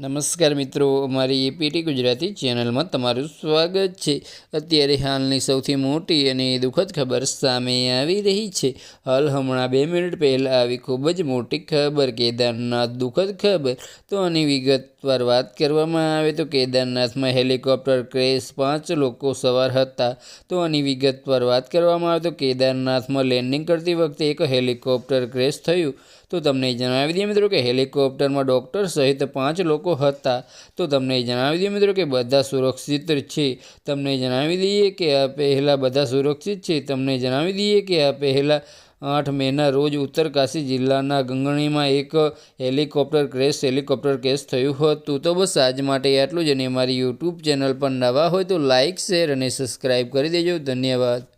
નમસ્કાર મિત્રો, અમારી એપીટી ગુજરાતી ચેનલમાં તમારું સ્વાગત છે। અત્યારે હાલની સૌથી મોટી અને દુઃખદ ખબર સામે આવી રહી છે। હાલ હમણાં 2 મિનિટ પહેલાં આવી ખૂબ જ મોટી ખબર, કેદારનાથ દુઃખદ ખબર। તો આની વિગતવાર વાત કરવામાં આવે તો કેદારનાથમાં હેલિકોપ્ટર ક્રેશ, 5 લોકો સવાર હતા। તો આની વિગતવાર વાત કરવામાં આવે તો કેદારનાથમાં લેન્ડિંગ કરતી વખતે એક હેલિકોપ્ટર ક્રેશ થયું। તો તમને જણાવી દઈએ મિત્રો કે હેલિકોપ્ટરમાં ડૉક્ટર સહિત 5 લોકો હતા। તો તમને જણાવી દઈએ મિત્રો કે બધા સુરક્ષિત છે। તમને જણાવી દઈએ કે આ પહેલાં બધા સુરક્ષિત છે। તમને જણાવી દઈએ કે આ પહેલાં 8 મેના રોજ ઉત્તરકાશી જિલ્લાના ગંગણીમાં એક હેલિકોપ્ટર ક્રેશ થયું હતું। તો બસ આજ માટે આટલું જ, અને અમારી યુટ્યુબ ચેનલ પર નવા હોય તો લાઇક, શેર અને સબસ્ક્રાઈબ કરી દેજો। ધન્યવાદ।